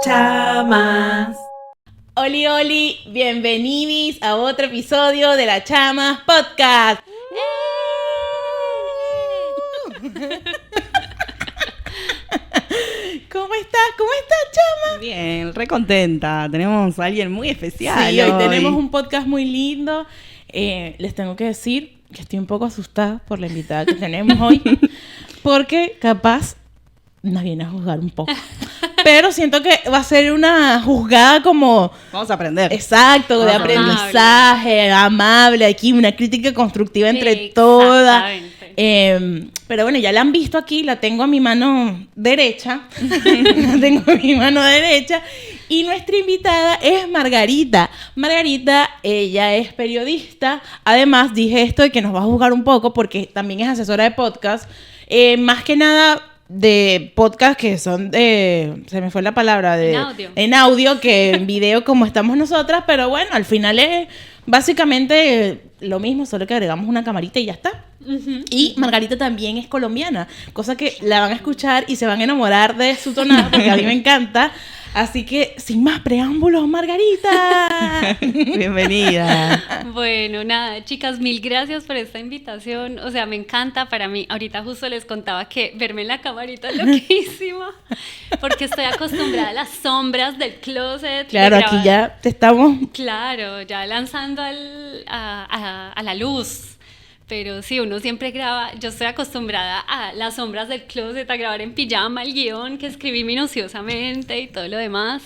Chamas. Oli, oli, bienvenidos a otro episodio de la Chamas Podcast. ¿Cómo estás, Chama? Bien, re contenta. Tenemos a alguien muy especial. Sí, hoy tenemos un podcast muy lindo. Les tengo que decir que estoy un poco asustada por la invitada que tenemos hoy, porque capaz nos viene a juzgar un poco. Pero siento que va a ser una juzgada como... Vamos a aprender. Exacto, de aprendizaje, amable, aquí una crítica constructiva entre todas. Pero bueno, ya la han visto aquí, la tengo a mi mano derecha. Y nuestra invitada es Margarita. Margarita, ella es periodista. Además, dije esto de que nos va a juzgar un poco porque también es asesora de podcast. Más que nada de podcast que son de... Se me fue la palabra. En audio que en video como estamos nosotras. Pero bueno, al final es básicamente lo mismo, solo que agregamos una camarita y ya está. Uh-huh. Y Margarita también es colombiana, cosa que la van a escuchar y se van a enamorar de su tonada, porque a mí me encanta. Así que, sin más preámbulos, Margarita. Bienvenida. Bueno, nada, chicas, mil gracias por esta invitación. O sea, me encanta para mí. Ahorita justo les contaba que verme en la camarita es loquísimo, porque estoy acostumbrada a las sombras del closet. Claro, aquí ya te estamos... Claro, ya lanzando a la luz. Pero sí, uno siempre graba, yo estoy acostumbrada a las sombras del closet, a grabar en pijama el guión que escribí minuciosamente y todo lo demás.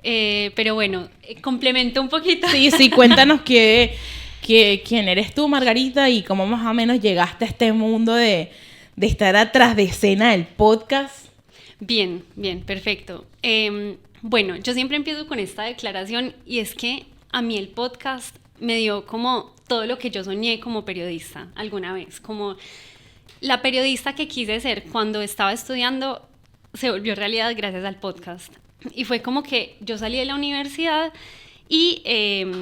Pero bueno, complemento un poquito. Sí, cuéntanos quién eres tú, Margarita, y cómo más o menos llegaste a este mundo de estar atrás de escena del podcast. Bien, perfecto. Bueno, yo siempre empiezo con esta declaración y es que a mí el podcast me dio como todo lo que yo soñé como periodista alguna vez, como la periodista que quise ser cuando estaba estudiando se volvió realidad gracias al podcast. Y fue como que yo salí de la universidad y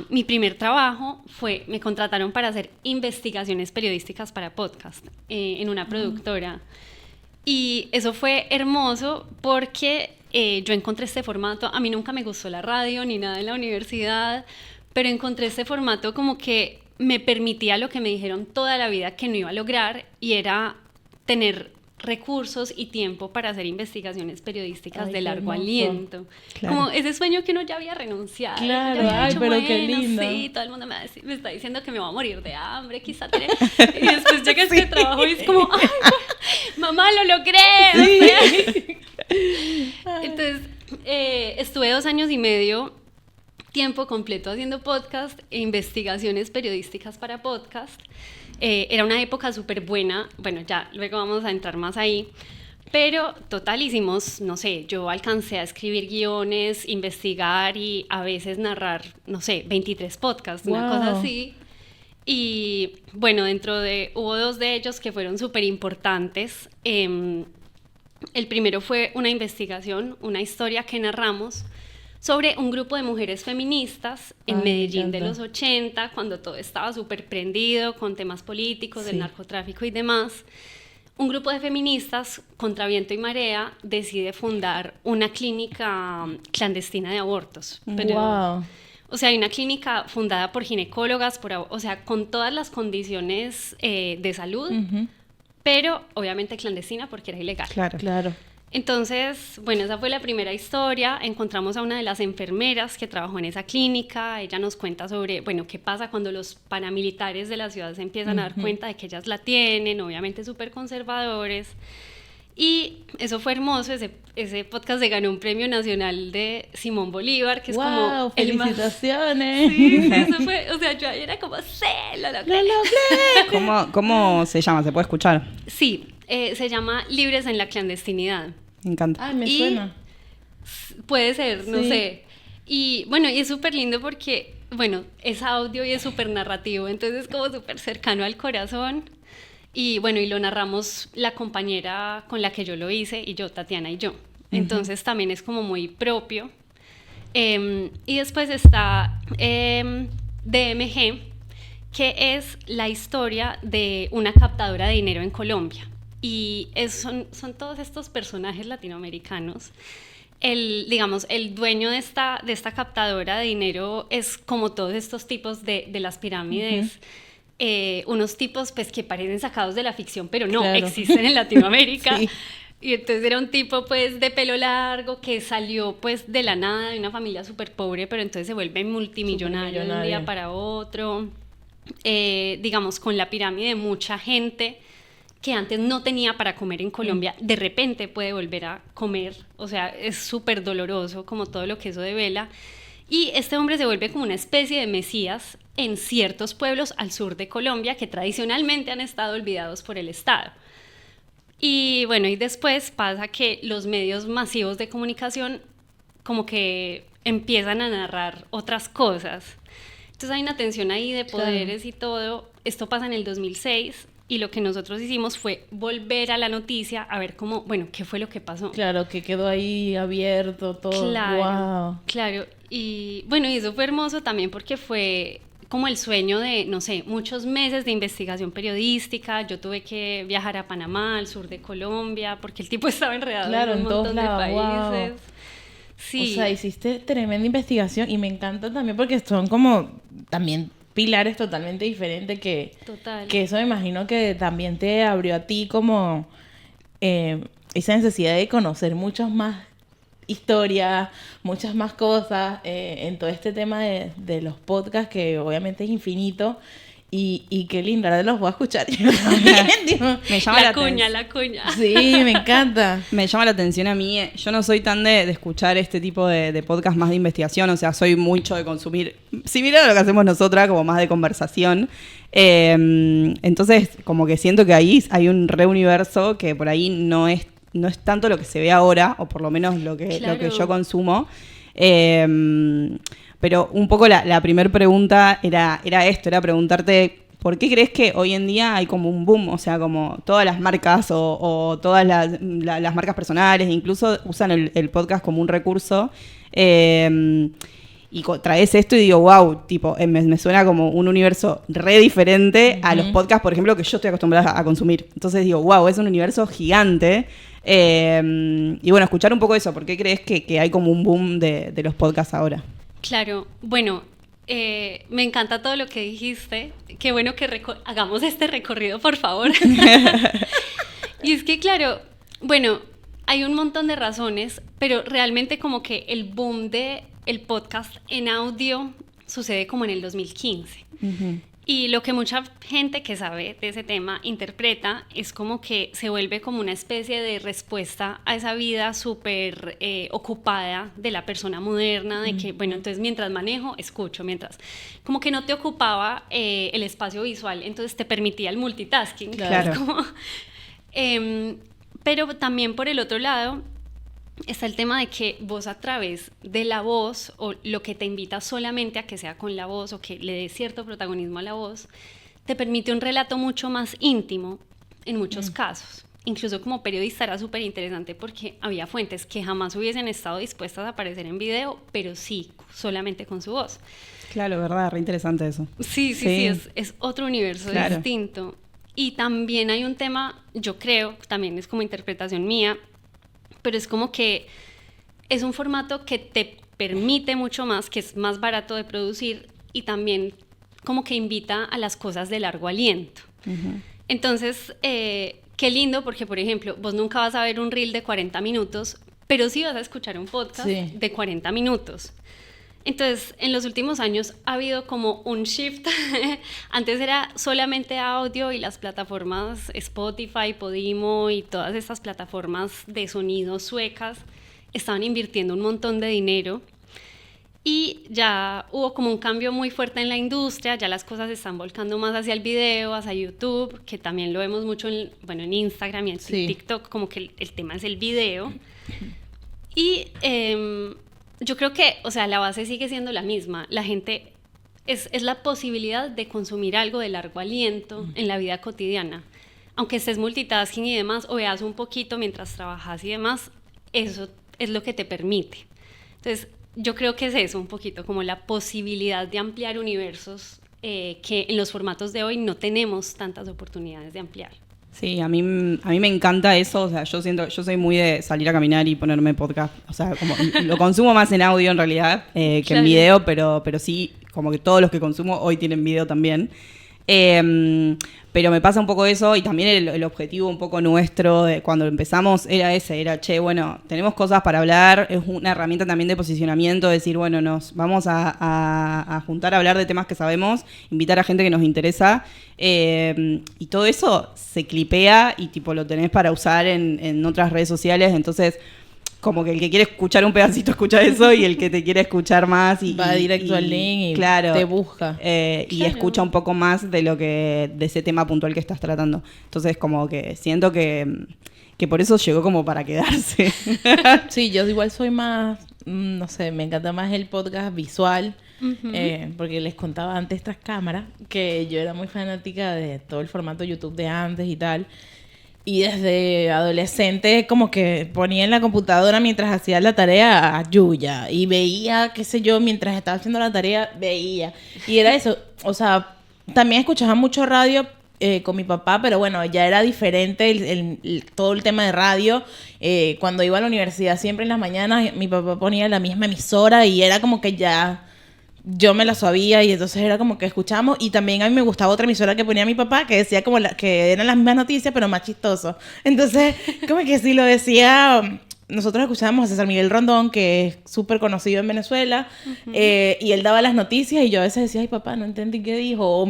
mi primer trabajo fue, me contrataron para hacer investigaciones periodísticas para podcast en una productora. Y eso fue hermoso porque yo encontré este formato. A mí nunca me gustó la radio ni nada en la universidad, pero encontré este formato como que me permitía lo que me dijeron toda la vida que no iba a lograr, y era tener recursos y tiempo para hacer investigaciones periodísticas de largo aliento. Claro. Como ese sueño que uno ya había renunciado. Claro, ay, pero bueno, qué lindo. Sí, todo el mundo me está diciendo que me va a morir de hambre, quizá tener... Y después llega este trabajo y es como, ay, mamá, lo logré. Sí. Entonces, estuve 2 años y medio tiempo completo haciendo podcast e investigaciones periodísticas para podcast. Era una época súper buena, bueno, ya luego vamos a entrar más ahí, pero total hicimos, no sé, yo alcancé a escribir guiones, investigar y a veces narrar, no sé, 23 podcasts, wow, una cosa así. Y bueno, hubo 2 de ellos que fueron súper importantes. El primero fue una investigación, una historia que narramos sobre un grupo de mujeres feministas en Medellín de los 80, cuando todo estaba súper prendido con temas políticos, del narcotráfico y demás. Un grupo de feministas, contra viento y marea, decide fundar una clínica clandestina de abortos. Wow. O sea, hay una clínica fundada por ginecólogas, o sea, con todas las condiciones de salud, uh-huh, pero obviamente clandestina porque era ilegal. Claro. Entonces, bueno, esa fue la primera historia. Encontramos a una de las enfermeras que trabajó en esa clínica. Ella nos cuenta sobre, bueno, qué pasa cuando los paramilitares de la ciudad se empiezan a dar cuenta de que ellas la tienen, obviamente súper conservadores. Y eso fue hermoso. Ese podcast se ganó un premio nacional de Simón Bolívar, que es como el más... ¡Felicitaciones! Sí, eso fue, o sea, yo ahí era como, ¡sí, lo logré! ¿Cómo se llama? ¿Se puede escuchar? Sí, se llama Libres en la Clandestinidad. Me encanta. Ay, me suena. Puede ser, no sé. Y bueno, y es súper lindo porque, bueno, es audio y es súper narrativo, entonces es como súper cercano al corazón. Y bueno, y lo narramos la compañera con la que yo lo hice, y yo, Tatiana y yo. Entonces también es como muy propio. Y después está DMG, que es la historia de una captadora de dinero en Colombia. Y son todos estos personajes latinoamericanos digamos, el dueño de esta captadora de dinero es como todos estos tipos de las pirámides, unos tipos pues que parecen sacados de la ficción, pero no, Claro. existen en Latinoamérica. Sí. Y entonces era un tipo pues de pelo largo que salió pues de la nada, de una familia súper pobre, pero entonces se vuelve multimillonario de un día Supermillonario. para otro. Digamos, con la pirámide, mucha gente que antes no tenía para comer en Colombia, de repente puede volver a comer. O sea, es súper doloroso como todo lo que eso devela. Y este hombre se vuelve como una especie de mesías en ciertos pueblos al sur de Colombia que tradicionalmente han estado olvidados por el Estado. Y bueno, y después pasa que los medios masivos de comunicación como que empiezan a narrar otras cosas. Entonces hay una tensión ahí de poderes y todo. Esto pasa en el 2006 y lo que nosotros hicimos fue volver a la noticia a ver cómo, bueno, qué fue lo que pasó. Claro, que quedó ahí abierto todo. Claro, Wow. claro. Y bueno, y eso fue hermoso también porque fue como el sueño de, no sé, muchos meses de investigación periodística. Yo tuve que viajar a Panamá, al sur de Colombia, porque el tipo estaba enredado Claro, en un en todos montón de lados, wow. países. Sí. O sea, hiciste tremenda investigación y me encanta también porque son como también pilares totalmente diferentes Total. que eso me imagino que también te abrió a ti como esa necesidad de conocer muchas más historias, muchas más cosas en todo este tema de los podcasts que obviamente es infinito y qué lindo, ahora los voy a escuchar yo también, tipo. Me llama La la cuña, atención. la cuña. Sí, me encanta. Me llama la atención a mí. Yo no soy tan de escuchar este tipo de podcast más de investigación, o sea, soy mucho de consumir, similar a lo que hacemos nosotras, como más de conversación. Entonces, como que siento que ahí hay un reuniverso que por ahí no es tanto lo que se ve ahora, o por lo menos lo que Claro. yo consumo. Pero un poco la primera pregunta era esto, era preguntarte, ¿por qué crees que hoy en día hay como un boom? O sea, como todas las marcas o todas las marcas personales, incluso usan el podcast como un recurso. Y traes esto y digo, wow, tipo, me suena como un universo re diferente a los podcasts, por ejemplo, que yo estoy acostumbrada a consumir. Entonces digo, wow, es un universo gigante. Y bueno, escuchar un poco eso, ¿por qué crees que hay como un boom de los podcasts ahora? Claro, bueno, me encanta todo lo que dijiste. Qué bueno que hagamos este recorrido, por favor. Y es que, claro, bueno, hay un montón de razones, pero realmente como que el boom de el podcast en audio sucede como en el 2015. Y lo que mucha gente que sabe de ese tema interpreta es como que se vuelve como una especie de respuesta a esa vida súper ocupada de la persona moderna, de que, bueno, entonces mientras manejo, escucho, mientras como que no te ocupaba el espacio visual, entonces te permitía el multitasking. Claro. Como, pero también por el otro lado está el tema de que vos a través de la voz, o lo que te invita solamente a que sea con la voz, o que le dé cierto protagonismo a la voz, te permite un relato mucho más íntimo en muchos casos. Incluso como periodista era súper interesante porque había fuentes que jamás hubiesen estado dispuestas a aparecer en video, pero sí, solamente con su voz. Claro, verdad, re interesante eso. Sí, es otro universo Claro. distinto. Y también hay un tema, yo creo, también es como interpretación mía, pero es como que es un formato que te permite mucho más, que es más barato de producir y también como que invita a las cosas de largo aliento. Entonces, qué lindo porque, por ejemplo, vos nunca vas a ver un reel de 40 minutos, pero sí vas a escuchar un podcast de 40 minutos. Entonces, en los últimos años ha habido como un shift. Antes era solamente audio y las plataformas Spotify, Podimo y todas estas plataformas de sonido suecas estaban invirtiendo un montón de dinero y ya hubo como un cambio muy fuerte en la industria, ya las cosas se están volcando más hacia el video, hacia YouTube, que también lo vemos mucho en Instagram y en TikTok, como que el tema es el video. Y yo creo que, o sea, la base sigue siendo la misma. La gente es la posibilidad de consumir algo de largo aliento en la vida cotidiana. Aunque estés multitasking y demás, o veas un poquito mientras trabajas y demás, eso es lo que te permite. Entonces, yo creo que es eso un poquito, como la posibilidad de ampliar universos que en los formatos de hoy no tenemos tantas oportunidades de ampliar. Sí, a mí me encanta eso, o sea, yo soy muy de salir a caminar y ponerme podcast, o sea, como lo consumo más en audio en realidad que Claro. en video, pero sí, como que todos los que consumo hoy tienen video también. Pero me pasa un poco eso y también el objetivo un poco nuestro de cuando empezamos era ese, era, che, bueno, tenemos cosas para hablar, es una herramienta también de posicionamiento, decir, bueno, nos vamos a juntar a hablar de temas que sabemos, invitar a gente que nos interesa y todo eso se clipea y tipo lo tenés para usar en otras redes sociales, entonces como que el que quiere escuchar un pedacito escucha eso y el que te quiere escuchar más y Va directo al link y claro, te busca. y Claro. escucha un poco más de ese tema puntual que estás tratando. Entonces como que siento que por eso llegó como para quedarse. Sí, yo igual soy más, no sé, me encanta más el podcast visual, Ujú. porque les contaba antes estas cámaras que yo era muy fanática de todo el formato YouTube de antes y tal. Y desde adolescente como que ponía en la computadora mientras hacía la tarea a Yuya y veía, qué sé yo, mientras estaba haciendo la tarea, veía. Y era eso, o sea, también escuchaba mucho radio con mi papá, pero bueno, ya era diferente todo el tema de radio. Cuando iba a la universidad siempre en las mañanas, mi papá ponía la misma emisora y era como que ya... Yo me la sabía y entonces era como que escuchamos y también a mí me gustaba otra emisora que ponía mi papá que decía como que eran las mismas noticias pero más chistoso. Entonces, como que si lo decía, nosotros escuchábamos a César Miguel Rondón, que es súper conocido en Venezuela, y él daba las noticias y yo a veces decía, ay papá, no entendí qué dijo,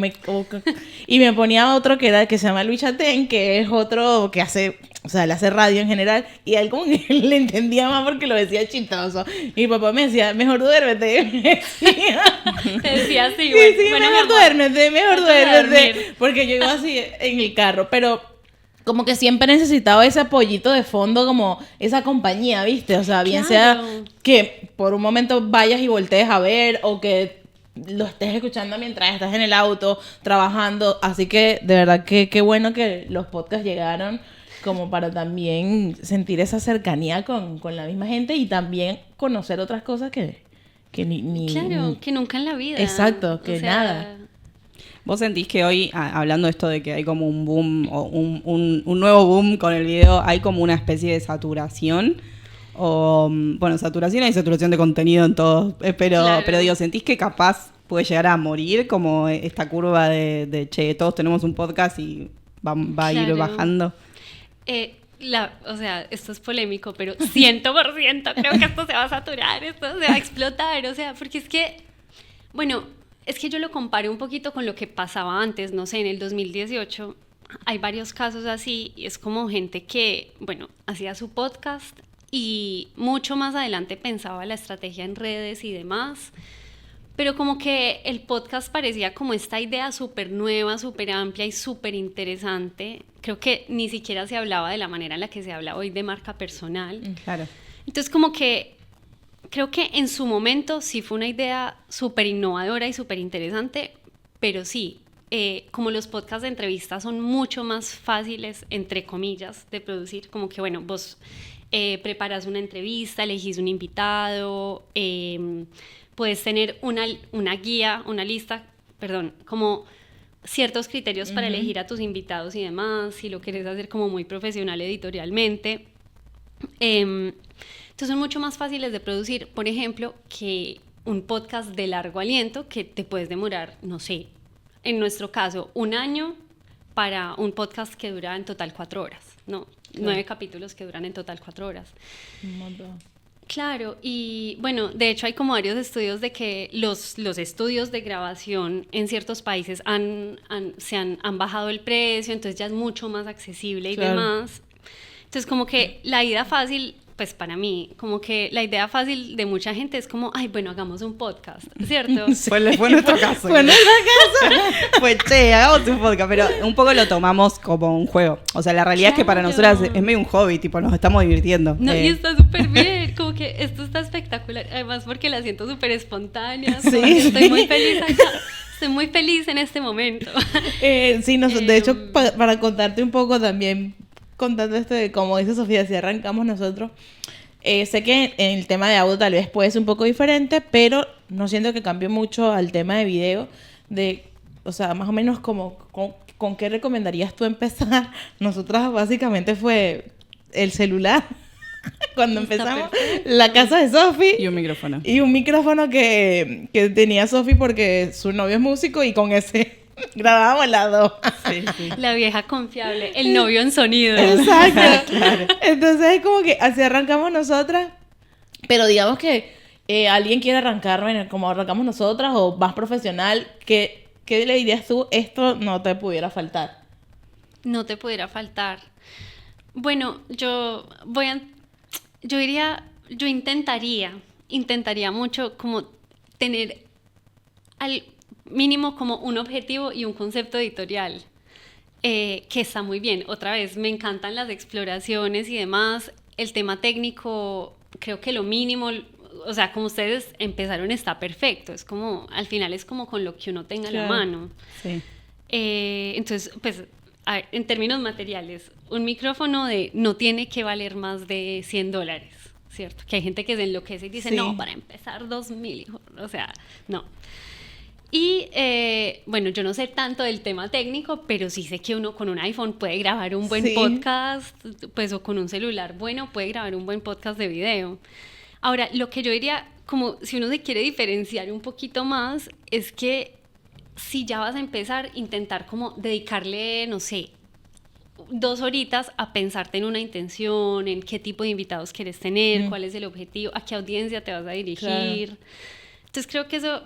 y me ponía otro que se llama Luis Chatén, que es otro que hace, o sea, él hace radio en general, y a él como que le entendía más porque lo decía chistoso. Y mi papá me decía, mejor duérmete. Me decía. Te decía así, Sí, bueno, sí, bueno, mi mejor amor, duérmete, mejor vas a duérmete. dormir. Porque yo iba así en el carro, pero como que siempre he necesitado ese apoyito de fondo, como esa compañía, ¿viste? O sea, bien Claro. sea que por un momento vayas y voltees a ver o que lo estés escuchando mientras estás en el auto, trabajando. Así que de verdad que qué bueno que los podcasts llegaron como para también sentir esa cercanía con la misma gente y también conocer otras cosas que ni... Claro, que nunca en la vida. Exacto, que nada. ¿Vos sentís que hoy, hablando de esto de que hay como un boom o un nuevo boom con el video, hay como una especie de saturación? O, bueno, saturación hay saturación de contenido en todo, Claro. pero digo, ¿sentís que capaz puede llegar a morir como esta curva de che, todos tenemos un podcast y va a ir Claro. bajando? O sea, esto es polémico, pero 100% creo que esto se va a saturar, esto se va a explotar, o sea, porque es que, bueno, es que yo lo comparo un poquito con lo que pasaba antes, no sé, en el 2018 hay varios casos así, y es como gente que, bueno, hacía su podcast y mucho más adelante pensaba la estrategia en redes y demás, pero como que el podcast parecía como esta idea súper nueva, súper amplia y súper interesante. Creo que ni siquiera se hablaba de la manera en la que se habla hoy de marca personal. Claro. Entonces como que creo que en su momento sí fue una idea súper innovadora y súper interesante, pero sí, como los podcasts de entrevistas son mucho más fáciles, entre comillas, de producir, como que bueno, vos preparas una entrevista, elegís un invitado, puedes tener una guía, una lista, perdón, como ciertos criterios para elegir a tus invitados y demás, si lo quieres hacer como muy profesional editorialmente. Entonces son mucho más fáciles de producir, por ejemplo, que un podcast de largo aliento que te puedes demorar, no sé, en nuestro caso, 1 año para un podcast que dura en total 4 horas, ¿no? Claro. 9 capítulos que duran en total 4 horas. Un montón. Claro, y bueno, de hecho hay como varios estudios de que los estudios de grabación en ciertos países han bajado el precio, entonces ya es mucho más accesible y Claro. demás. Entonces como que la idea fácil, pues para mí, como que la idea fácil de mucha gente es como, ay, bueno, hagamos un podcast, ¿cierto? Fue nuestro caso. Fue nuestro caso. Pues che, hagamos un podcast, pero un poco lo tomamos como un juego. O sea, la realidad es que para Claro. nosotras es medio un hobby, tipo, nos estamos divirtiendo. No, y está súper bien, como que esto está espectacular, además porque la siento súper espontánea, como Sí, que estoy sí. muy feliz acá, estoy muy feliz en este momento. Sí, de hecho, para contarte un poco también, contando esto de como dice Sofía, si arrancamos nosotros, sé que en el tema de audio tal vez puede ser un poco diferente, pero no siento que cambie mucho al tema de video, o sea, más o menos como ¿con qué recomendarías tú empezar? Nosotras básicamente fue el celular. Cuando Está empezamos, perfecto. la casa de Sofi. Y un micrófono. Y un micrófono que tenía Sofi porque su novio es músico y con ese grabábamos las dos. Sí, sí. La vieja confiable, el novio en sonido. Exacto. Entonces es como que así arrancamos nosotras. Pero digamos que alguien quiere arrancar, bueno, como arrancamos nosotras o más profesional, ¿qué le dirías tú? Esto no te pudiera faltar. No te pudiera faltar. Bueno, yo intentaría mucho como tener al mínimo como un objetivo y un concepto editorial, que está muy bien. Otra vez, me encantan las exploraciones y demás. El tema técnico, creo que lo mínimo, o sea, como ustedes empezaron está perfecto. Es como, al final es como con lo que uno tenga a la Claro. mano. Sí. Entonces, pues, a ver, en términos materiales, un micrófono no tiene que valer más de $100, ¿cierto? Que hay gente que se enloquece y dice, Sí. no, para empezar 2.000, hijo. O sea, no. Y, bueno, yo no sé tanto del tema técnico, pero sí sé que uno con un iPhone puede grabar un buen Sí. podcast, pues, o con un celular bueno puede grabar un buen podcast de video. Ahora, lo que yo diría, como si uno se quiere diferenciar un poquito más, es que si ya vas a empezar, intentar como dedicarle, no sé, 2 horitas a pensarte en una intención, en qué tipo de invitados quieres tener, cuál es el objetivo, a qué audiencia te vas a dirigir. Claro. Entonces creo que eso,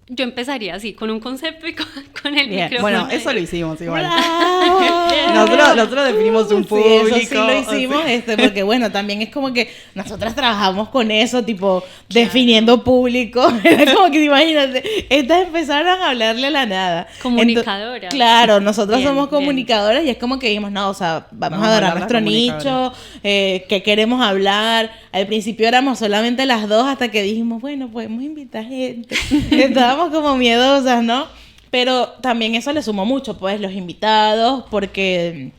yo empezaría así, con un concepto y con el Bien. micrófono. Bueno, eso lo hicimos igual. ¡Bravo! Nosotros definimos un Sí, público. eso sí lo hicimos, o sea. porque bueno, también es como que nosotras trabajamos con eso, tipo, definiendo público. Era como que, imagínate, estas empezaron a hablarle a la nada. Comunicadoras. Claro, nosotros Bien, somos bien. comunicadoras y es como que dijimos, no, o sea, vamos Vamos a a agarrar hablar nuestro las nicho, qué queremos hablar. Al principio éramos solamente las dos hasta que dijimos, bueno, podemos invitar gente. Estábamos como miedosas, ¿no? Pero también eso le sumó mucho, pues, los invitados, porque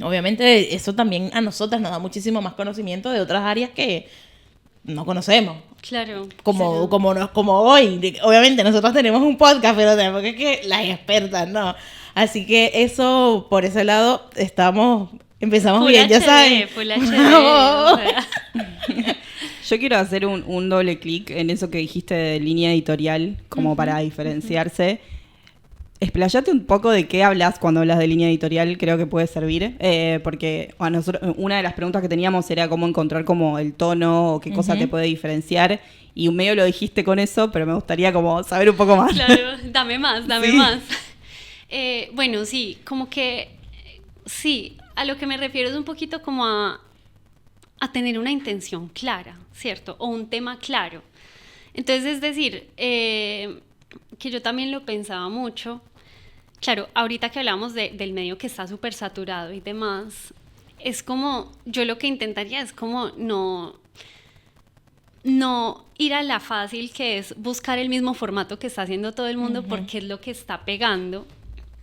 obviamente eso también a nosotras nos da muchísimo más conocimiento de otras áreas que no conocemos. Claro. Como, sí. como hoy. Obviamente nosotros tenemos un podcast, pero tenemos que las expertas, ¿no? Así que eso, por ese lado, empezamos Full bien, ya HD, saben. Full HD, Bravo. o sea. Yo quiero hacer un doble clic en eso que dijiste de línea editorial, como para diferenciarse. Explayate un poco de qué hablas cuando hablas de línea editorial, creo que puede servir, porque a nosotros, una de las preguntas que teníamos era cómo encontrar como el tono o qué cosa te puede diferenciar, y un medio lo dijiste con eso, pero me gustaría como saber un poco más. Claro, dame más. Sí. Bueno, sí, como que, sí, a lo que me refiero es un poquito como a tener una intención clara, ¿cierto? O un tema claro. Entonces, es decir, que yo también lo pensaba mucho. Claro, ahorita que hablamos del medio que está súper saturado y demás, es como, yo lo que intentaría es como no ir a la fácil, que es buscar el mismo formato que está haciendo todo el mundo porque es lo que está pegando,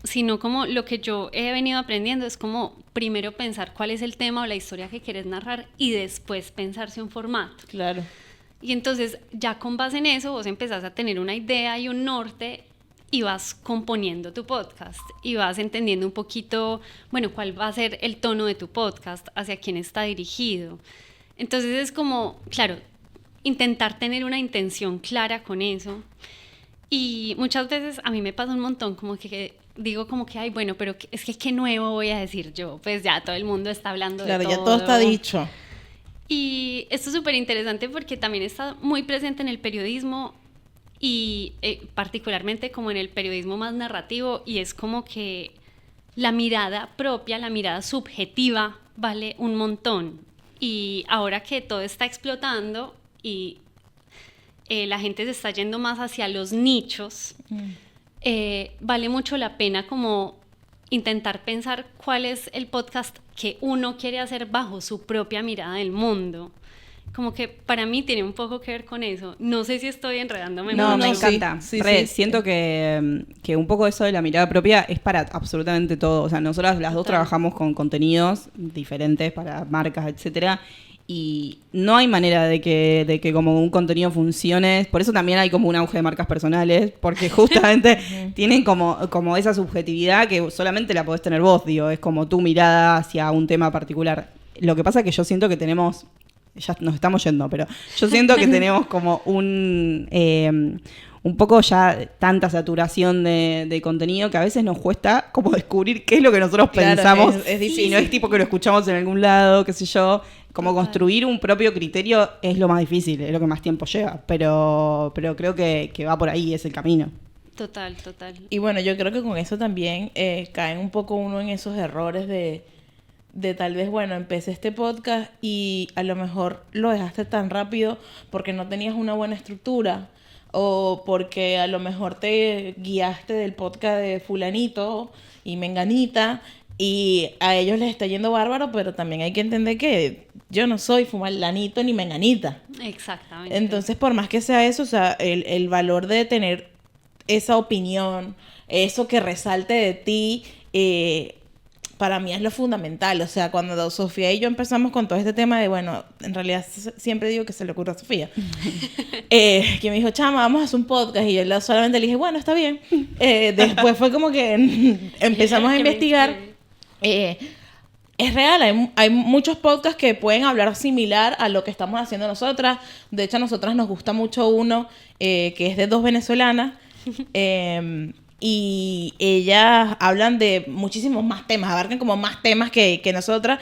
sino como lo que yo he venido aprendiendo es como primero pensar cuál es el tema o la historia que quieres narrar y después pensarse un formato. Claro. Y entonces ya con base en eso vos empezás a tener una idea y un norte y vas componiendo tu podcast y vas entendiendo un poquito, bueno, cuál va a ser el tono de tu podcast, hacia quién está dirigido. Entonces es como, claro, intentar tener una intención clara con eso. Y muchas veces a mí me pasa un montón como que digo como que, ay, bueno, pero es que qué nuevo voy a decir yo, pues ya todo el mundo está hablando Claro, de todo. ya todo está dicho. Y esto es súper interesante porque también está muy presente en el periodismo y particularmente como en el periodismo más narrativo, y es como que la mirada propia, la mirada subjetiva vale un montón. Y ahora que todo está explotando y la gente se está yendo más hacia los nichos, vale mucho la pena como intentar pensar cuál es el podcast que uno quiere hacer bajo su propia mirada del mundo. Como que para mí tiene un poco que ver con eso. No sé si estoy enredándome No, mucho. me sí, encanta. sí, Re, sí. siento que un poco eso de la mirada propia es para absolutamente todo. O sea, nosotras las dos Total. trabajamos con contenidos diferentes para marcas, etcétera. y no hay manera de que como un contenido funcione. Por eso también hay como un auge de marcas personales, porque justamente tienen como esa subjetividad que solamente la podés tener vos, digo, es como tu mirada hacia un tema particular. Lo que pasa es que yo siento que tenemos, ya nos estamos yendo, pero yo siento que tenemos como un poco ya tanta saturación de contenido que a veces nos cuesta como descubrir qué es lo que nosotros pensamos. Es difícil. Y no es tipo que lo escuchamos en algún lado, qué sé yo. Como construir un propio criterio es lo más difícil, es lo que más tiempo lleva. Pero creo que va por ahí, es el camino. Total. Y bueno, yo creo que con eso también cae un poco uno en esos errores de tal vez, bueno, empecé este podcast y a lo mejor lo dejaste tan rápido porque no tenías una buena estructura o porque a lo mejor te guiaste del podcast de fulanito y menganita y a ellos les está yendo bárbaro, pero también hay que entender que yo no soy fulanito ni menganita. Exactamente. Entonces, por más que sea eso, o sea, el valor de tener esa opinión, eso que resalte de ti, para mí es lo fundamental. O sea, cuando Sofía y yo empezamos con todo este tema de, bueno, en realidad siempre digo que se le ocurre a Sofía, que me dijo, chama, vamos a hacer un podcast, y yo solamente le dije, bueno, está bien. Después fue como que empezamos a investigar. Es real, hay muchos podcasts que pueden hablar similar a lo que estamos haciendo nosotras. De hecho, a nosotras nos gusta mucho uno que es de dos venezolanas. Y ellas hablan de muchísimos más temas, abarcan como más temas que nosotras.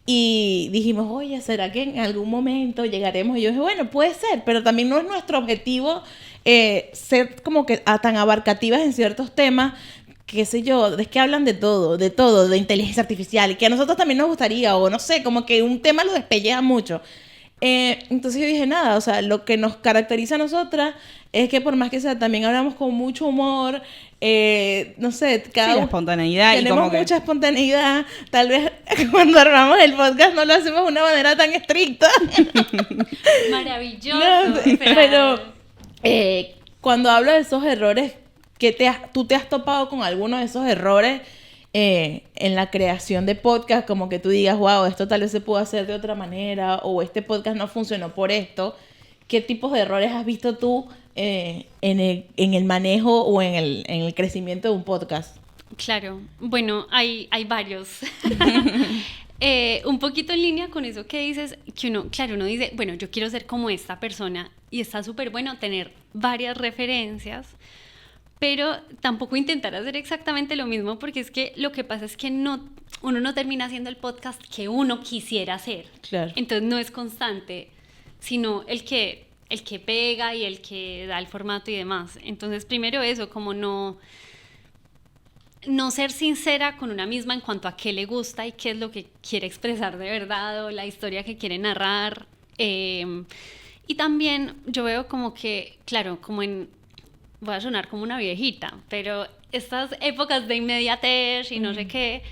Y dijimos, oye, ¿será que en algún momento llegaremos? Y yo dije, bueno, puede ser, pero también no es nuestro objetivo ser como que tan abarcativas en ciertos temas, qué sé yo, es que hablan de todo, de inteligencia artificial, que a nosotros también nos gustaría, o no sé, como que un tema lo despellea mucho. Entonces yo dije, nada, o sea, lo que nos caracteriza a nosotras es que por más que sea, también hablamos con mucho humor, no sé, la espontaneidad. Tenemos mucha espontaneidad. Tal vez cuando armamos el podcast no lo hacemos de una manera tan estricta. Maravilloso. No, pero cuando hablo de esos errores, ¿tú te has topado con alguno de esos errores en la creación de podcast? Como que tú digas, wow, esto tal vez se pudo hacer de otra manera, o este podcast no funcionó por esto. ¿Qué tipos de errores has visto tú en el manejo o en el crecimiento de un podcast? Claro, bueno, hay varios. Un poquito en línea con eso que dices, que uno dice, bueno, yo quiero ser como esta persona, y está súper bueno tener varias referencias, pero tampoco intentar hacer exactamente lo mismo, porque es que lo que pasa es que uno no termina haciendo el podcast que uno quisiera hacer. Claro. Entonces no es constante, sino el que pega y el que da el formato y demás. Entonces, primero eso, como no ser sincera con una misma en cuanto a qué le gusta y qué es lo que quiere expresar de verdad, o la historia que quiere narrar. Y también yo veo como que, claro, voy a sonar como una viejita, pero estas épocas de inmediatez y no sé qué,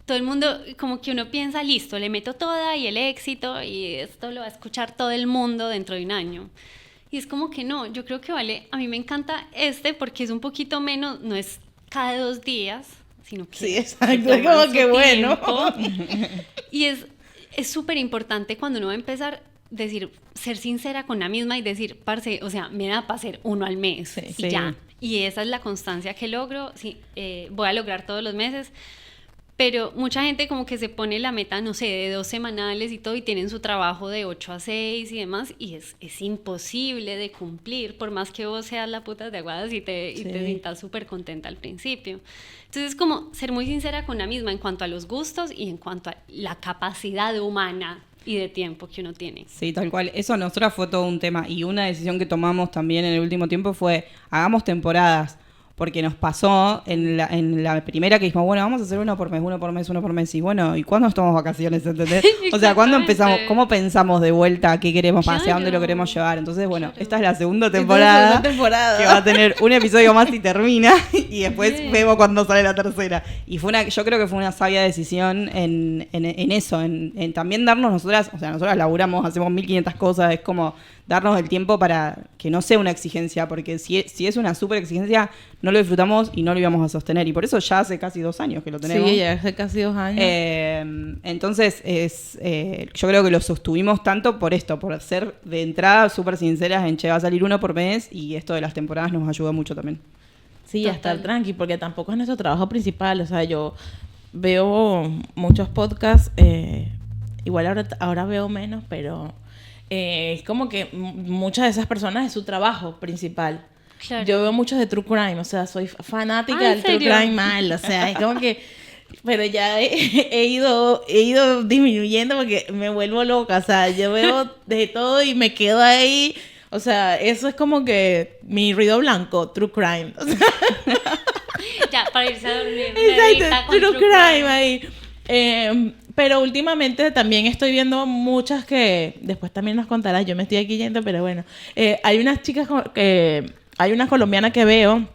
todo el mundo, como que uno piensa, listo, le meto toda y el éxito, y esto lo va a escuchar todo el mundo dentro de un año. Y es como que no, yo creo que vale, a mí me encanta porque es un poquito menos, no es cada 2 días, sino que... Sí, exacto, es como que bueno. Y es súper importante cuando uno va a empezar, ser sincera con la misma y decir, parce, o sea, me da para hacer uno al mes, y ya. Y esa es la constancia que logro, sí, voy a lograr todos los meses. Pero mucha gente como que se pone la meta, no sé, de 2 semanales y todo, y tienen su trabajo de 8 a 6 y demás, y es imposible de cumplir, por más que vos seas la puta de aguadas y te sientas súper contenta al principio. Entonces, como ser muy sincera con la misma en cuanto a los gustos y en cuanto a la capacidad humana y de tiempo que uno tiene. Sí, tal cual. Eso a nosotras fue todo un tema, y una decisión que tomamos también en el último tiempo fue, hagamos temporadas. Porque nos pasó en la primera que dijimos, bueno, vamos a hacer uno por mes. Y bueno, ¿y cuándo nos tomamos vacaciones? ¿Entendés? O sea, ¿cuándo empezamos? ¿Cómo pensamos de vuelta? ¿Qué queremos? Claro. ¿Hacia dónde lo queremos llevar? Entonces, bueno, esta es la segunda temporada. Que va a tener un episodio más y termina. Y después vemos cuándo sale la tercera. Y yo creo que fue una sabia decisión en eso. En también darnos nosotras, o sea, nosotras laburamos, hacemos 1500 cosas. Es como darnos el tiempo para que no sea una exigencia, porque si es una súper exigencia, no lo disfrutamos y no lo íbamos a sostener. Y por eso ya hace casi 2 años que lo tenemos. Sí, ya hace casi 2 años. Entonces, yo creo que lo sostuvimos tanto por esto, por ser de entrada súper sinceras en che, va a salir uno por mes, y esto de las temporadas nos ayudó mucho también. Sí, a estar tranqui, porque tampoco es nuestro trabajo principal. O sea, yo veo muchos podcasts, igual ahora veo menos, pero es como que muchas de esas personas es su trabajo principal. Claro. Yo veo muchos de True Crime, o sea, soy fanática ¿en del True serio? Crime mal, o sea, es como que... Pero ya he ido disminuyendo porque me vuelvo loca, o sea, yo veo de todo y me quedo ahí, o sea, eso es como que mi ruido blanco, True Crime, o sea, Ya, para irse a dormir. exacto, medita con True Crime ahí. Pero últimamente también estoy viendo muchas que después también nos contarás, yo me estoy aquí yendo, pero bueno, hay unas chicas hay una colombiana que veo,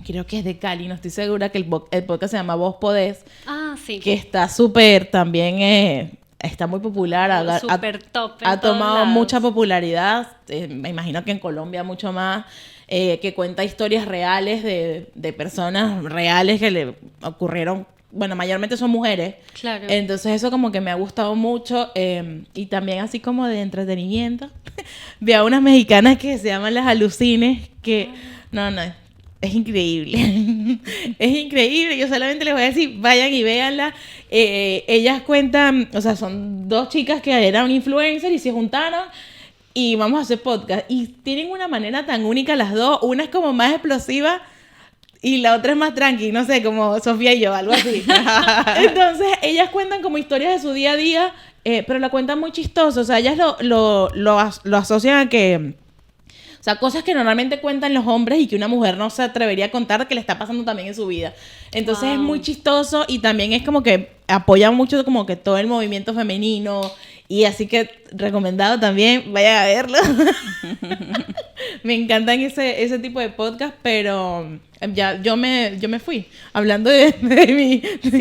creo que es de Cali, no estoy segura, que el podcast se llama Vos Podés, Ah, sí. que está súper también, está muy popular, Súper top en ha todos tomado lados. mucha popularidad, me imagino que en Colombia mucho más, que cuenta historias reales de personas reales que le ocurrieron, bueno, mayormente son mujeres, Claro. entonces eso como que me ha gustado mucho, y también así como de entretenimiento, vi a unas mexicanas que se llaman Las Alucines, que, no, es increíble. Es increíble. Yo solamente les voy a decir, vayan y véanla. Ellas cuentan, o sea, son 2 chicas que eran influencers y se juntaron y vamos a hacer podcast. Y tienen una manera tan única las dos. Una es como más explosiva y la otra es más tranqui, no sé, como Sofía y yo, algo así. Entonces, ellas cuentan como historias de su día a día, pero la cuentan muy chistoso. O sea, ellas lo asocian a que... O sea, cosas que normalmente cuentan los hombres y que una mujer no se atrevería a contar que le está pasando también en su vida. Entonces es muy chistoso y también es como que apoya mucho como que todo el movimiento femenino. Y así que recomendado también, vayan a verlo. Me encantan ese tipo de podcast, pero ya yo me fui hablando de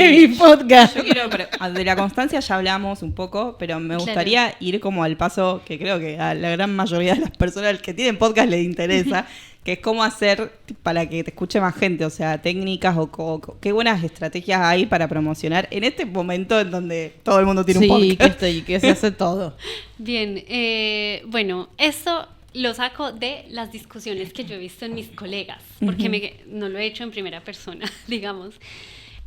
mi podcast. Yo quiero, de la constancia ya hablamos un poco, pero me gustaría ir como al paso que creo que a la gran mayoría de las personas que tienen podcast les interesa, que es cómo hacer para que te escuche más gente, o sea, técnicas o qué buenas estrategias hay para promocionar en este momento en donde todo el mundo tiene un podcast. Sí, que se hace todo. Bien, bueno, esto lo saco de las discusiones que yo he visto en mis colegas, porque no lo he hecho en primera persona, digamos.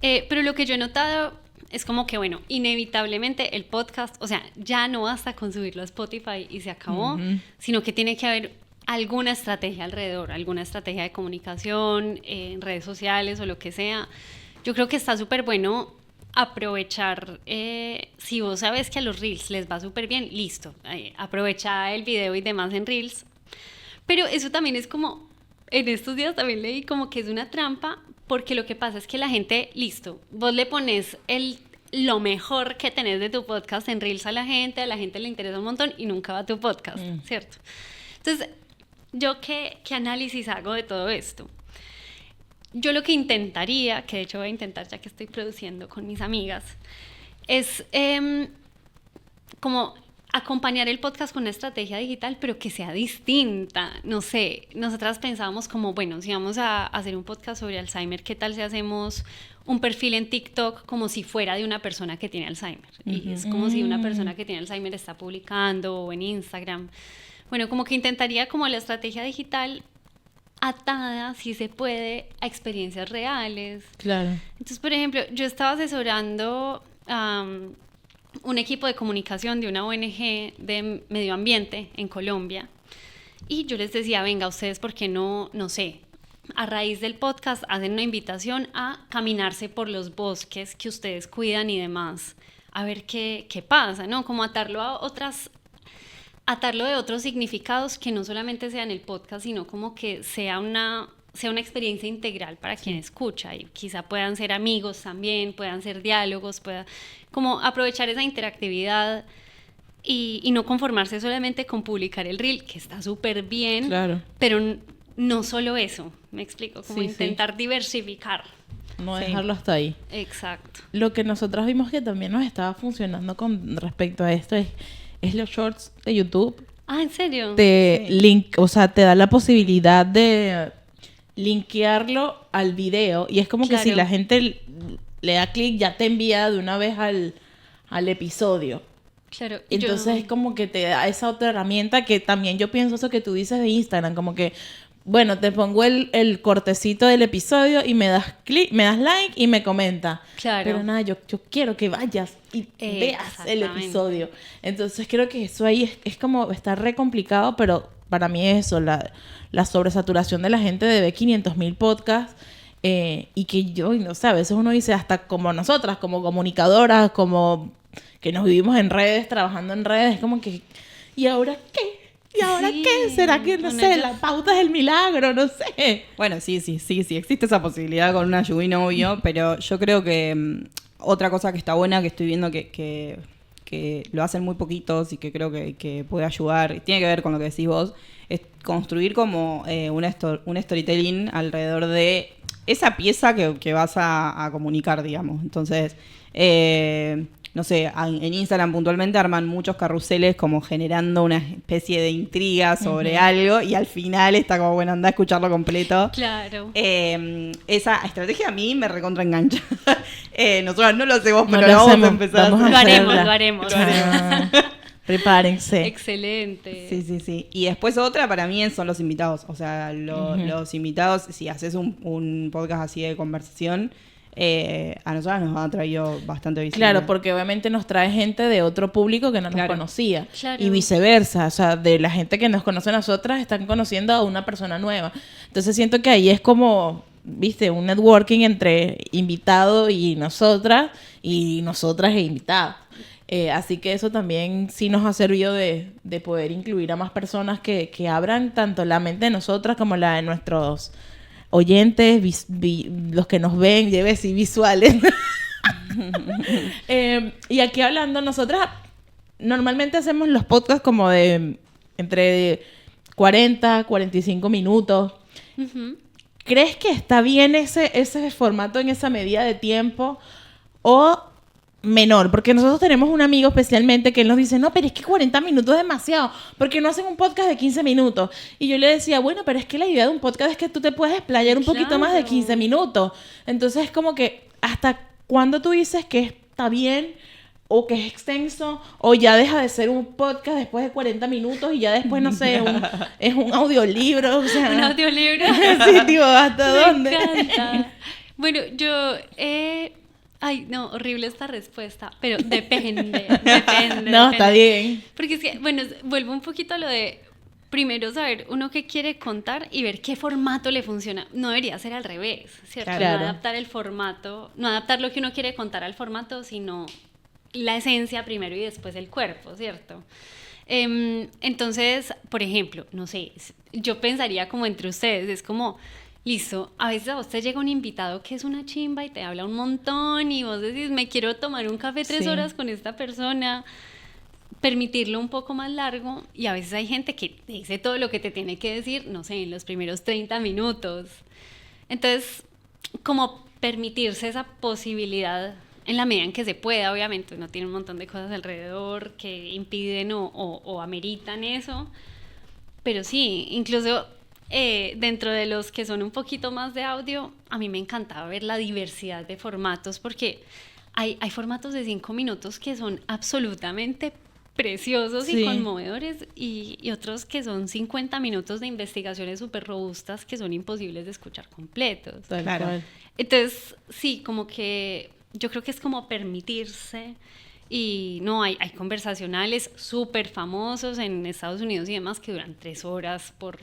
Pero lo que yo he notado es como que, bueno, inevitablemente el podcast, o sea, ya no basta con subirlo a Spotify y se acabó, sino que tiene que haber alguna estrategia alrededor, alguna estrategia de comunicación, en redes sociales o lo que sea. Yo creo que está súper bueno aprovechar, si vos sabes que a los Reels les va súper bien, listo, aprovecha el video y demás en Reels, pero eso también es como, en estos días también leí como que es una trampa, porque lo que pasa es que la gente, listo, vos le pones lo mejor que tenés de tu podcast en Reels a la gente le interesa un montón y nunca va a tu podcast, ¿cierto? Entonces, ¿yo qué análisis hago de todo esto? Yo lo que intentaría, que de hecho voy a intentar ya que estoy produciendo con mis amigas, es como acompañar el podcast con una estrategia digital, pero que sea distinta. No sé, nosotras pensábamos como, bueno, si vamos a hacer un podcast sobre Alzheimer, ¿qué tal si hacemos un perfil en TikTok como si fuera de una persona que tiene Alzheimer? Y es como si una persona que tiene Alzheimer está publicando, o en Instagram. Bueno, como que intentaría como la estrategia digital atada, si se puede, a experiencias reales. Claro. Entonces, por ejemplo, yo estaba asesorando un equipo de comunicación de una ONG de medio ambiente en Colombia, y yo les decía, venga, ustedes, ¿por qué no sé, a raíz del podcast hacen una invitación a caminarse por los bosques que ustedes cuidan y demás, a ver qué pasa, ¿no? Como atarlo de otros significados que no solamente sean el podcast, sino como que sea una experiencia integral para quien escucha, y quizá puedan ser amigos también, puedan ser diálogos, como aprovechar esa interactividad y no conformarse solamente con publicar el reel, que está súper bien, Claro. pero no solo eso, me explico, como intentar diversificar. No dejarlo hasta ahí. Exacto. Lo que nosotros vimos que también nos estaba funcionando con respecto a esto es los shorts de YouTube. Ah, ¿en serio? O sea, te da la posibilidad de linkearlo al video y es como que si Claro. la gente le da clic ya te envía de una vez al episodio. Claro. Entonces es como que te da esa otra herramienta que también yo pienso eso que tú dices de Instagram, como que, bueno, te pongo el cortecito del episodio y me das clic, me das like y me comenta. Claro. Pero nada, yo quiero que vayas y veas el Exactamente. episodio. Entonces creo que eso ahí es como, está re complicado, pero para mí eso, la sobresaturación de la gente de ver 500,000 podcasts. Y que yo, no sé, a veces uno dice, hasta como nosotras, como comunicadoras, como que nos vivimos en redes, trabajando en redes, como que, ¿y ahora qué? ¿Y ahora Sí, qué? ¿Será que, no sé, la pauta es el milagro? No sé. Bueno, sí, existe esa posibilidad con una lluvia obvio, pero yo creo que otra cosa que está buena, que estoy viendo que lo hacen muy poquitos y que creo que puede ayudar, y tiene que ver con lo que decís vos, es construir como un storytelling alrededor de esa pieza que vas a comunicar, digamos. Entonces, no sé, en Instagram puntualmente arman muchos carruseles como generando una especie de intriga sobre algo y al final está como, bueno, anda a escucharlo completo. Claro. Esa estrategia a mí me recontra engancha. Nosotros no lo hacemos, No pero lo lo vamos hacemos, a empezar vamos a Lo hacer. haremos, hacerla. lo haremos. Ah, prepárense. Excelente. Sí. Y después otra para mí son los invitados. O sea, los invitados, si haces un podcast así de conversación, a nosotros nos ha traído bastante visibilidad. Claro, porque obviamente nos trae gente de otro público que no nos Claro. conocía. Claro. Y viceversa. O sea, de la gente que nos conoce a nosotras, están conociendo a una persona nueva. Entonces siento que ahí es como, viste, un networking entre invitado y nosotras e invitados. Así que eso también sí nos ha servido de poder incluir a más personas que abran tanto la mente de nosotras como la de nuestros oyentes, los que nos ven, lleves y visuales. Y aquí hablando, nosotras normalmente hacemos los podcasts como de entre 40, 45 minutos. Ujú. ¿Crees que está bien ese formato en esa medida de tiempo o menor? Porque nosotros tenemos un amigo especialmente que él nos dice, no, pero es que 40 minutos es demasiado, porque no hacen un podcast de 15 minutos. Y yo le decía, bueno, pero es que la idea de un podcast es que tú te puedes explayar un poquito más de Claro. 15 minutos. Entonces es como que, ¿hasta cuándo tú dices que está bien o que es extenso o ya deja de ser un podcast después de 40 minutos y ya después, no sé, es un audiolibro? O sea, Un audiolibro. sí, tío, ¿hasta Me dónde? encanta. Bueno, yo... Ay, no, horrible esta respuesta, pero depende. No, está bien. Porque es que, bueno, vuelvo un poquito a lo de primero saber uno qué quiere contar y ver qué formato le funciona. No debería ser al revés, ¿cierto? Claro. No adaptar el formato, no adaptar lo que uno quiere contar al formato, sino la esencia primero y después el cuerpo, ¿cierto? Entonces, por ejemplo, no sé, yo pensaría como entre ustedes, es como, listo, a veces a vos te llega un invitado que es una chimba y te habla un montón y vos decís, me quiero tomar un café 3 Sí. horas con esta persona, permitirlo un poco más largo, y a veces hay gente que te dice todo lo que te tiene que decir, no sé, en los primeros 30 minutos. Entonces, como permitirse esa posibilidad en la medida en que se pueda, obviamente, uno tiene un montón de cosas alrededor que impiden o ameritan eso, pero sí, incluso dentro de los que son un poquito más de audio, a mí me encantaba ver la diversidad de formatos, porque hay formatos de 5 minutos que son absolutamente preciosos Sí. y conmovedores, y otros que son 50 minutos de investigaciones súper robustas que son imposibles de escuchar completos. Tal Claro. cual. Entonces, sí, como que yo creo que es como permitirse, y no, hay conversacionales súper famosos en Estados Unidos y demás que duran 3 horas por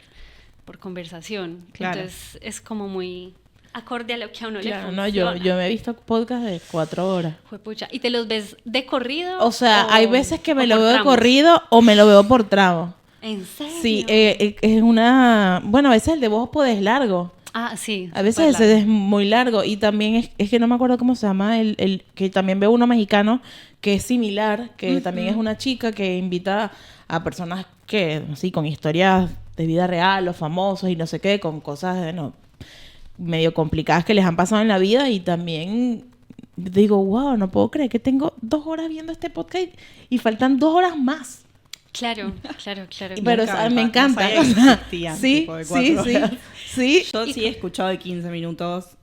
conversación. Claro. Entonces, es como muy acorde a lo que a uno le Claro, funciona. no, yo me he visto podcast de 4 horas. Juepucha. ¿Y te los ves de corrido? O sea, hay veces que me o lo por veo de tramos? corrido o me lo veo por tramo. ¿En serio? Sí, es una... Bueno, a veces el de Bospo es largo. Ah, sí. A veces súper ese largo. es muy largo. Y también es que no me acuerdo cómo se llama, que también veo uno mexicano que es similar, que también es una chica que invita a personas que, así, con historias de vida real, los famosos y no sé qué, con cosas, bueno, medio complicadas que les han pasado en la vida. Y también digo, wow, no puedo creer que tengo 2 horas viendo este podcast y faltan 2 horas más. Claro. Pero Nunca me no encanta. sabía que existían, Sí, tipo de 4 sí. horas. Sí. Yo sí he escuchado de 15 minutos,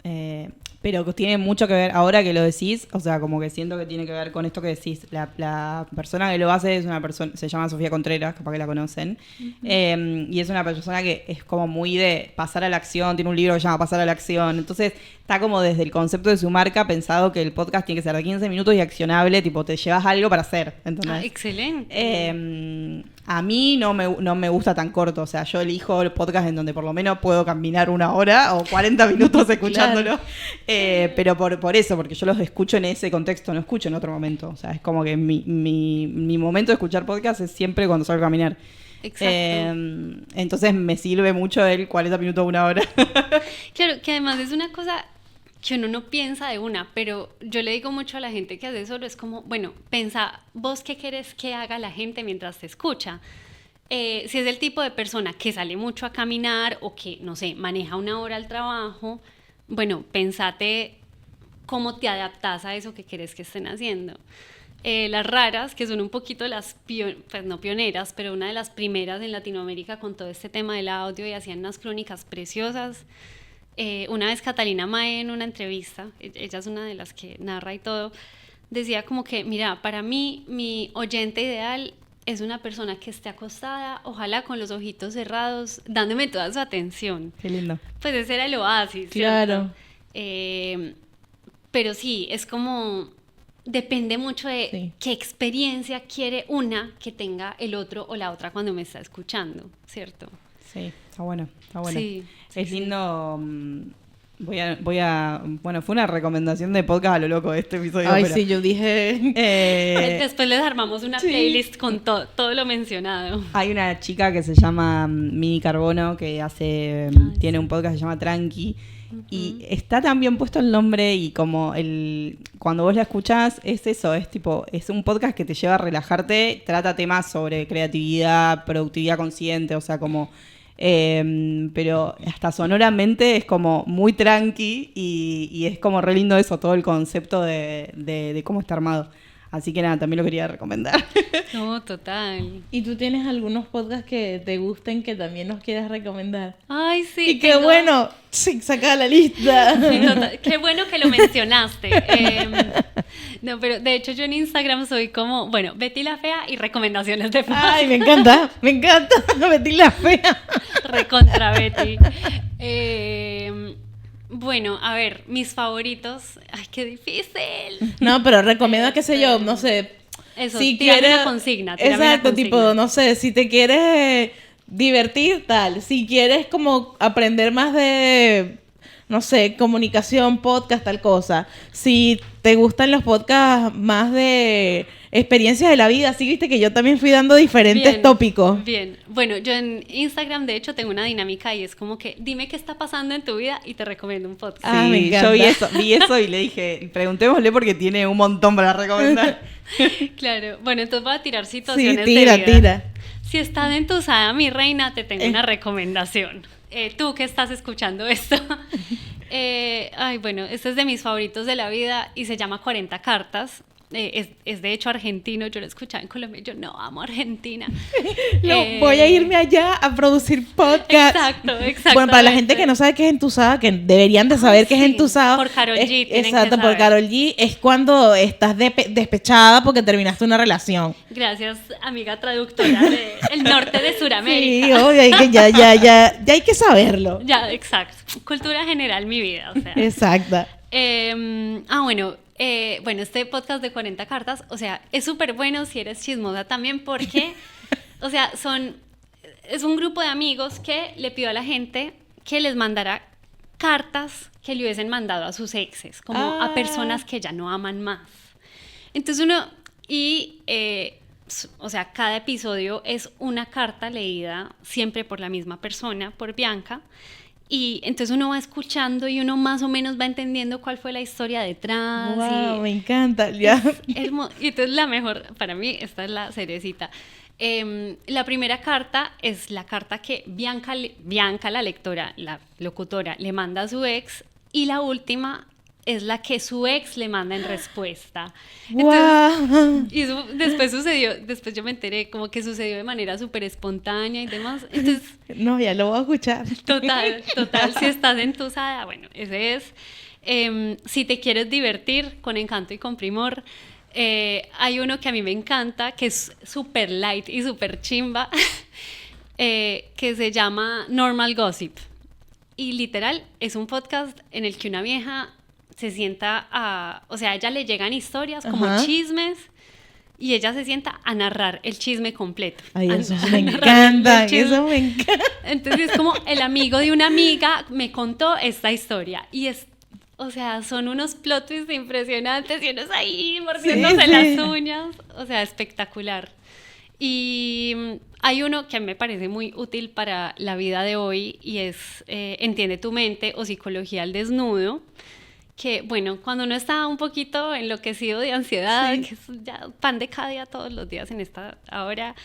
pero que tiene mucho que ver, ahora que lo decís, o sea, como que siento que tiene que ver con esto que decís. La persona que lo hace es una persona, se llama Sofía Contreras, capaz que la conocen, y es una persona que es como muy de pasar a la acción, tiene un libro que se llama Pasar a la acción, entonces está como desde el concepto de su marca pensado que el podcast tiene que ser de 15 minutos y accionable, tipo te llevas algo para hacer, ¿entendés? Excelente. A mí no me gusta tan corto, o sea, yo elijo el podcast en donde por lo menos puedo caminar 1 hora o 40 minutos escuchándolo, pero por eso, porque yo los escucho en ese contexto, no escucho en otro momento, o sea, es como que mi momento de escuchar podcast es siempre cuando salgo a caminar. Exacto. Entonces me sirve mucho el 40 minutos, 1 hora. Claro, que además es una cosa que uno no piensa de una, pero yo le digo mucho a la gente que hace solo, es como, bueno, pensa, vos qué querés que haga la gente mientras te escucha. Si es el tipo de persona que sale mucho a caminar o que, no sé, maneja 1 hora al trabajo, bueno, pensate cómo te adaptas a eso que querés que estén haciendo. Las raras, que son un poquito las, pues no pioneras, pero una de las primeras en Latinoamérica con todo este tema del audio y hacían unas crónicas preciosas. Una vez Catalina Mae en una entrevista, ella es una de las que narra y todo, decía como que, mira, para mí mi oyente ideal es una persona que esté acostada, ojalá con los ojitos cerrados, dándome toda su atención. Qué lindo. Pues ese era el oasis, Claro. ¿cierto? Pero sí, es como, depende mucho de qué experiencia quiere una que tenga el otro o la otra cuando me está escuchando, ¿cierto? Sí, está bueno. Sí, Es lindo. Bueno, fue una recomendación de podcast a lo loco este episodio. Ay, pero, sí, yo dije... Después les armamos una playlist con todo lo mencionado. Hay una chica que se llama Mini Carbono que tiene un podcast que se llama Tranqui. Y está tan bien puesto el nombre y como cuando vos la escuchás es eso, es tipo, es un podcast que te lleva a relajarte, trata temas sobre creatividad, productividad consciente, o sea, como... pero hasta sonoramente es como muy tranqui y es como re lindo eso, todo el concepto de cómo está armado. Así que nada, también lo quería recomendar. No, total. ¿Y tú tienes algunos podcasts que te gusten que también nos quieras recomendar? Ay, sí. Y qué bueno, sí, saca la lista. Sí, total. Qué bueno que lo mencionaste. No, pero de hecho yo en Instagram soy como, bueno, Betty la Fea y recomendaciones de fans. Ay, me encanta. Betty la Fea. Recontra Betty. Bueno, a ver, mis favoritos. Ay, qué difícil. No, pero recomiendo, qué sé yo, no sé. Eso, si tírame quieres, una consigna. exacto, tipo, no sé, si te quieres divertir, tal. Si quieres como aprender más de, no sé, comunicación, podcast, tal cosa. Si te gustan los podcasts más de experiencias de la vida, sí, viste que yo también fui dando diferentes tópicos. Bien, bueno, yo en Instagram de hecho tengo una dinámica y es como que dime qué está pasando en tu vida y te recomiendo un podcast. Ah, me encanta. Yo vi eso y le dije, preguntémosle porque tiene un montón para recomendar. Claro, bueno, entonces voy a tirar situaciones Sí, de vida. tira. Si estás entusada, mi reina, te tengo una recomendación. Tú que estás escuchando esto. Ay, bueno, este es de mis favoritos de la vida y se llama 40 cartas. Es de hecho argentino, yo lo escuchaba en Colombia, yo no amo Argentina. Voy a irme allá a producir podcast. Exacto. Bueno, para la gente que no sabe qué es entusada, que deberían de saber qué es entusado. Por Karol G. Exacto, por Karol G. Es cuando estás despechada porque terminaste una relación. Gracias, amiga traductora del norte de Sudamérica. Sí, obvio, ya hay que saberlo. Ya, exacto. Cultura general, mi vida, o sea. Exacto. Bueno, este podcast de 40 cartas, o sea, es súper bueno si eres chismosa también porque, o sea, es un grupo de amigos que le pidió a la gente que les mandara cartas que le hubiesen mandado a sus exes, como a personas que ya no aman más. Entonces o sea, cada episodio es una carta leída siempre por la misma persona, por Bianca. Y entonces uno va escuchando y uno más o menos va entendiendo cuál fue la historia detrás. Wow, me encanta. Ya. Y entonces la mejor, para mí, esta es la cerecita. La primera carta es la carta que Bianca, la lectora, la locutora, le manda a su ex. Y la última es la que su ex le manda en respuesta. ¡Guau! Y eso después yo me enteré como que sucedió de manera súper espontánea y demás. Entonces, No, ya lo voy a escuchar. total, si estás entusada, bueno, ese es. Si te quieres divertir con encanto y con primor, hay uno que a mí me encanta, que es súper light y súper chimba, que se llama Normal Gossip. Y literal, es un podcast en el que una vieja se sienta o sea, a ella le llegan historias como Ajá. chismes y ella se sienta a narrar el chisme completo. Ay, A- eso a me narrar encanta, el chisme. eso me encanta. Entonces es como el amigo de una amiga me contó esta historia y o sea, son unos plot twists impresionantes y unos ahí mordiéndose Sí. las uñas, o sea, espectacular. Y hay uno que a mí me parece muy útil para la vida de hoy y es Entiende tu mente o Psicología al desnudo, que bueno, cuando uno está un poquito enloquecido de ansiedad, Sí. que es ya pan de cada día todos los días en esta hora,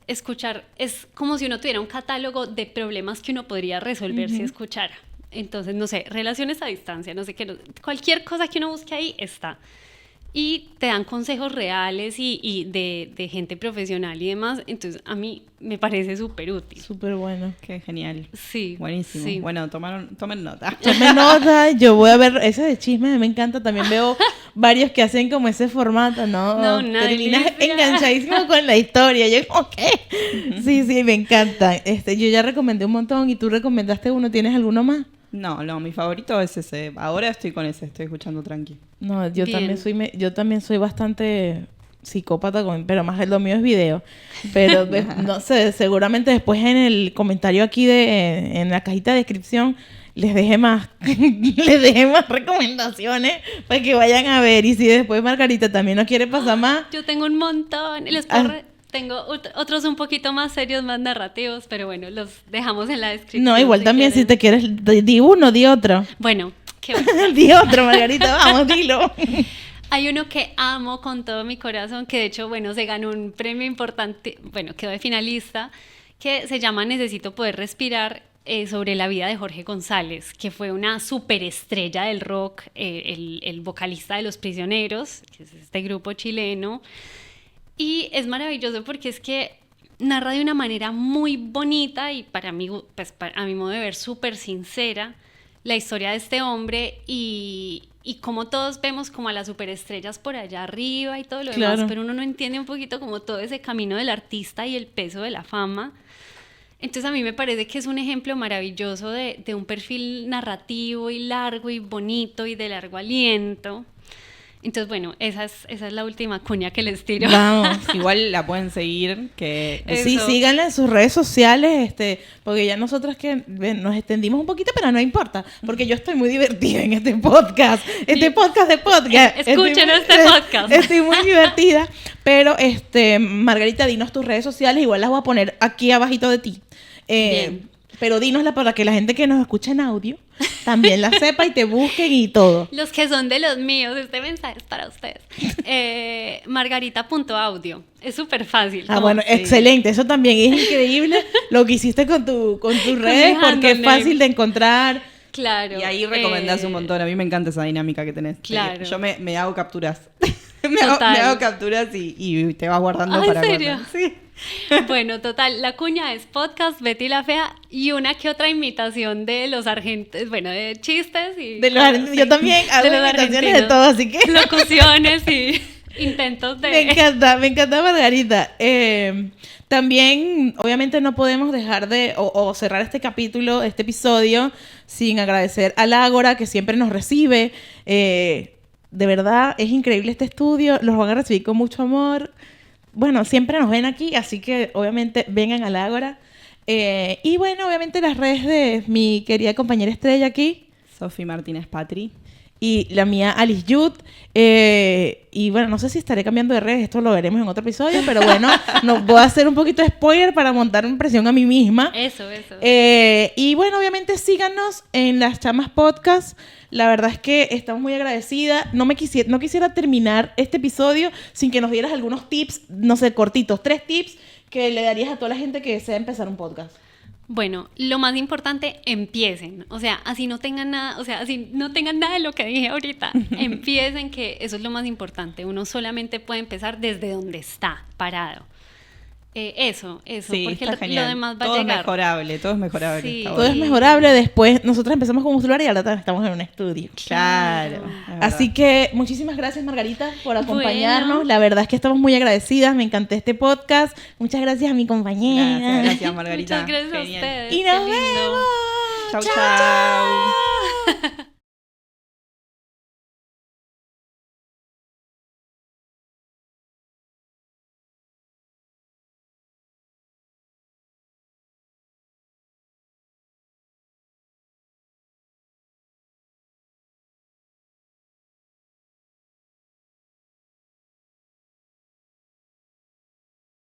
escuchar es como si uno tuviera un catálogo de problemas que uno podría resolver si escuchara. Entonces, no sé, relaciones a distancia, no sé qué, cualquier cosa que uno busque ahí está. Y te dan consejos reales y de gente profesional y demás. Entonces, a mí me parece súper útil. Súper bueno. Qué genial. Sí. Buenísimo. Sí. Bueno, tomen nota. Tome nota, yo voy a ver ese de chisme, me encanta. También veo varios que hacen como ese formato, ¿no? No, una Terminas delicia. enganchadísimo con la historia. Yo como, ¿qué? Sí, me encanta. Yo ya recomendé un montón y tú recomendaste uno. ¿Tienes alguno más? No, mi favorito es ese. Ahora estoy con ese, estoy escuchando tranqui. No, yo Bien. también soy bastante psicópata, pero más lo mío es video. Pero no sé, seguramente después en el comentario aquí en la cajita de descripción les dejé más recomendaciones para que vayan a ver. Y si después Margarita también no quiere pasar más, Yo tengo un montón. Tengo otros un poquito más serios, más narrativos, pero bueno, los dejamos en la descripción. no, igual también si quieren. te quieres, di uno, di otro. Bueno, qué bueno. Di otro, Margarita, vamos, dilo. Hay uno que amo con todo mi corazón, que de hecho, bueno, se ganó un premio importante, bueno, quedó de finalista, que se llama Necesito Poder Respirar, sobre la vida de Jorge González, que fue una superestrella del rock, el vocalista de Los Prisioneros, que es este grupo chileno. Y es maravilloso porque es que narra de una manera muy bonita y para mí, pues, a mi modo de ver, súper sincera la historia de este hombre y como todos vemos como a las superestrellas por allá arriba y todo lo Claro. demás, pero uno no entiende un poquito como todo ese camino del artista y el peso de la fama. Entonces a mí me parece que es un ejemplo maravilloso de un perfil narrativo y largo y bonito y de largo aliento. Entonces, bueno, esa es la última cuña que les tiro. Vamos. Igual la pueden seguir, que Sí, Eso. síganla en sus redes sociales, porque ya nosotras que nos extendimos un poquito, pero no importa, porque yo estoy muy divertida en este podcast, podcast de podcast. Escuchen este podcast. Estoy muy divertida, pero Margarita, dinos tus redes sociales, igual las voy a poner aquí abajito de ti. Bien. Pero dínosla para que la gente que nos escucha en audio también la sepa y te busquen y todo. Los que son de los míos, este mensaje es para ustedes. Margarita.audio. Es súper fácil. Ah, como- bueno, excelente. Eso también es increíble lo que hiciste con tus redes, mi porque es handle. fácil de encontrar. Claro. Y ahí recomendás un montón. A mí me encanta esa dinámica que tenés. Claro. Yo me hago capturas. Total. me hago capturas y te vas guardando Ah, ¿en para serio? guardar. Sí. Bueno, total, la cuña es podcast, Betty la Fea y una que otra imitación de los argentinos, bueno, de chistes y... Yo sí, también hago de los imitaciones de argentinos. todo, así que Locuciones y intentos de... me encanta Margarita. También, obviamente, no podemos dejar o cerrar este capítulo, este episodio, sin agradecer al Ágora, que siempre nos recibe. De verdad, es increíble este estudio, los van a recibir con mucho amor. Bueno, siempre nos ven aquí, así que obviamente vengan al Ágora. Y bueno, obviamente las redes de mi querida compañera estrella aquí Sofi Martínez Patri. y la mía Alice Yud. Y bueno, no sé si estaré cambiando de redes, esto lo veremos en otro episodio, pero bueno, no, voy a hacer un poquito de spoiler para montar una presión a mí misma. Eso. Y bueno, obviamente síganos en Las Chamas Podcast. La verdad es que estamos muy agradecidas. No quisiera terminar este episodio sin que nos dieras algunos tips, no sé, cortitos, 3 tips que le darías a toda la gente que desea empezar un podcast. Bueno, lo más importante, empiecen. O sea, así no tengan nada, o sea, así no tengan nada de lo que dije ahorita. Empiecen, que eso es lo más importante. Uno solamente puede empezar desde donde está, parado. Eso, Sí, porque está genial. lo demás va todo a llegar. todo es mejorable. Sí. está Todo bueno. es mejorable. Después nosotros empezamos con un celular y ahora estamos en un estudio. Claro. es Así verdad. que muchísimas gracias, Margarita, por acompañarnos. Bueno. La verdad es que estamos muy agradecidas. Me encantó este podcast. Muchas gracias a mi compañera. Gracias, Margarita. Muchas gracias Genial. a ustedes. Y qué nos lindo. vemos. Chau, chau.